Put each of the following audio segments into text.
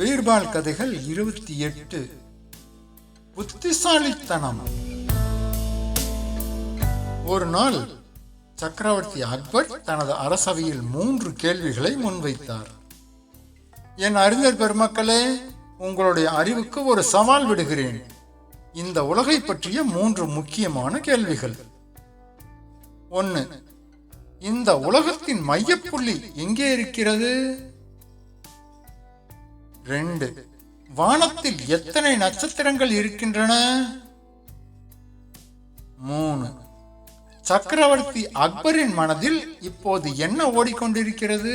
பீர்பால் கதைகள் 28. புத்திசாலித்தனம். ஒரு நாள் சக்கரவர்த்தி அக்பர் தனது அரசவையில் 3 கேள்விகளை முன்வைத்தார். என் அறிஞர் பெருமக்களே, உங்களுடைய அறிவுக்கு ஒரு சவால் விடுகிறேன். இந்த உலகை பற்றிய 3 முக்கியமான கேள்விகள். 1. இந்த உலகத்தின் மையப்புள்ளி எங்கே இருக்கிறது? 2. வானத்தில் எத்தனை நட்சத்திரங்கள் இருக்கின்றன? 3. சக்கரவர்த்தி அக்பரின் மனதில் இப்போது என்ன ஓடிக்கொண்டிருக்கிறது?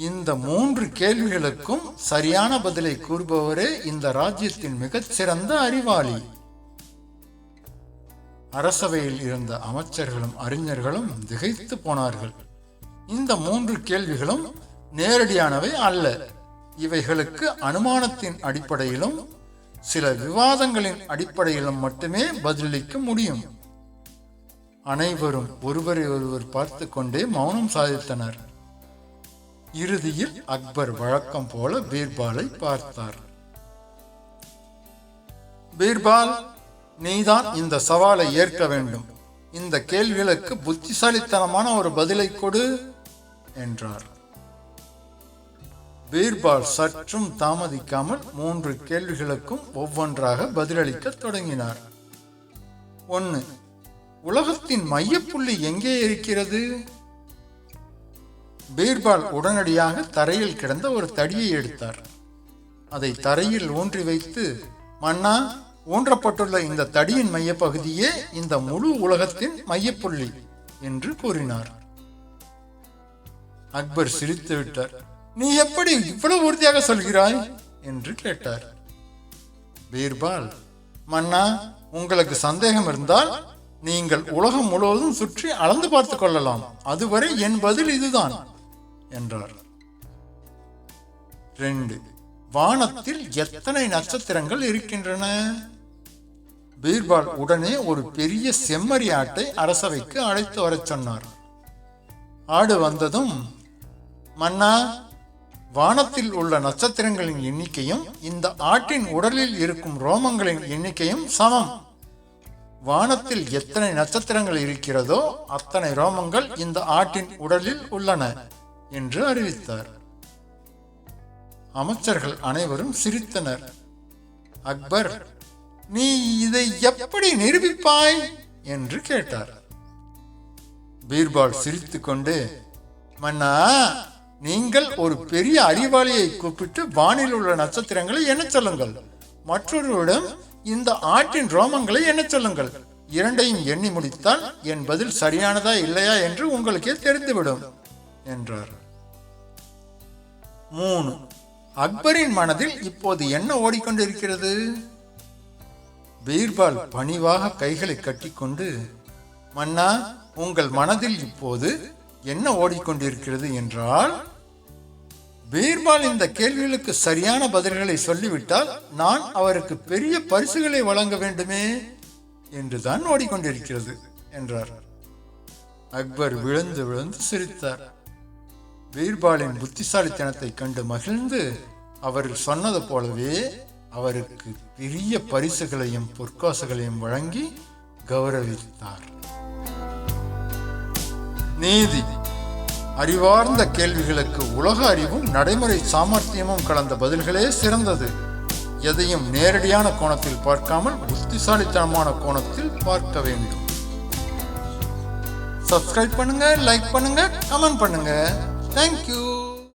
இந்த 3 கேள்விகளுக்கும் சரியான பதிலை கூறுபவரே இந்த ராஜ்யத்தின் மிகச்சிறந்த அறிவாளி. அரசவையில் இருந்த அமைச்சர்களும் அறிஞர்களும் திகைத்து போனார்கள். இந்த 3 கேள்விகளும் நேரடியானவை அல்ல. இவைகளுக்கு அனுமானத்தின் அடிப்படையிலும் சில விவாதங்களின் அடிப்படையிலும் மட்டுமே பதிலளிக்க முடியும். அனைவரும் ஒருவரை ஒருவர் பார்த்து கொண்டே மௌனம் சாதித்தனர். இறுதியில் அக்பர் வழக்கம் போல பீர்பாலை பார்த்தார். பீர்பால், நீதான் இந்த சவாலை ஏற்க வேண்டும். இந்த கேள்விகளுக்கு புத்திசாலித்தனமான ஒரு பதிலை கொடு என்றார். பீர்பால் சற்றும் தாமதிக்காமல் 3 கேள்விகளுக்கும் ஒவ்வொன்றாக பதிலளிக்க தொடங்கினார். 1. உலகத்தின் மையப்புள்ளி எங்கே இருக்கிறது? பீர்பால் உடனடியாக தரையில் கிடந்த ஒரு தடியை எடுத்தார். அதை தரையில் ஊன்றி வைத்து, மன்னா, ஊன்றப்பட்டுள்ள இந்த தடியின் மையப்பகுதியே இந்த முழு உலகத்தின் மையப்புள்ளி என்று கூறினார். அக்பர் சிரித்து விட்டார். நீ எப்படி இவ்வளவு உறுதியாக சொல்கிறாய் என்று கேட்டார். பீர்பால், மன்னா, உங்களுக்கு சந்தேகம் இருந்தால் நீங்கள் உலகம் முழுவதும் சுற்றி அளந்து பார்த்துக் கொள்ளலாம். அதுவரை என் பதில் இதுதான் என்றார். 2. வானத்தில் எத்தனை நட்சத்திரங்கள் இருக்கின்றன? பீர்பால் உடனே ஒரு பெரிய செம்மறி ஆட்டை அரசவைக்கு அழைத்து வரச் சொன்னார். ஆடு வந்ததும், மன்னா, வானத்தில் உள்ள நட்சத்திரங்களின் எண்ணிக்கையும் இந்த ஆட்டின் உடலில் இருக்கும் ரோமங்களின் எண்ணிக்கையும் சமம். வானத்தில் எத்தனை நட்சத்திரங்கள் இருக்கிறதோ அத்தனை ரோமங்கள் இந்த ஆட்டின் உடலில் உள்ளன என்று அறிவித்தார். அமைச்சர்கள் அனைவரும் சிரித்தனர். அக்பர், நீ இதை எப்படி நிரூபிப்பாய் என்று கேட்டார். பீர்பால் சிரித்துக் கொண்டு, மன்னா, நீங்கள் ஒரு பெரிய அறிவாளியை கூப்பிட்டு வானில் உள்ள நட்சத்திரங்களை எண்ணச் சொல்லுங்கள். மற்றொருவரிடம் இந்த ஆட்டின் ரோமங்களை எண்ணச் சொல்லுங்கள். இரண்டையும் எண்ணி முடித்தால் என் பதில் சரியானதா இல்லையா என்று உங்களுக்கே தெரிந்துவிடும் என்றார். 3. அக்பரின் மனதில் இப்போது என்ன ஓடிக்கொண்டிருக்கிறது? பீர்பால் பணிவாக கைகளை கட்டிக்கொண்டு, மன்னா, உங்கள் மனதில் இப்போது என்ன ஓடிக்கொண்டிருக்கிறது என்றால், பீர்பால் இந்த கேள்விகளுக்கு சரியான பதில்களை சொல்லிவிட்டால் நான் அவருக்கு பெரிய பரிசுகளை வழங்க வேண்டுமே என்றுதான் ஓடிக்கொண்டிருக்கிறது என்றார். அக்பர் விழுந்து விழுந்து சிரித்தார். பீர்பாலின் புத்திசாலித்தனத்தை கண்டு மகிழ்ந்து அவர் சொன்னது போலவே அவருக்கு பெரிய பரிசுகளையும் பொற்காசுகளையும் வழங்கி கௌரவித்தார். நீதி. அறிவார்ந்த கேள்விகளுக்கு உலக அறிவும் நடைமுறை சாமர்த்தியமும் கலந்த பதில்களே சிறந்தது. எதையும் நேரடியான கோணத்தில் பார்க்காமல் புத்திசாலித்தனமான கோணத்தில் பார்க்க வேண்டும். சப்ஸ்கிரைப் பண்ணுங்க, லைக் பண்ணுங்க, கமெண்ட் பண்ணுங்க. தேங்க்யூ.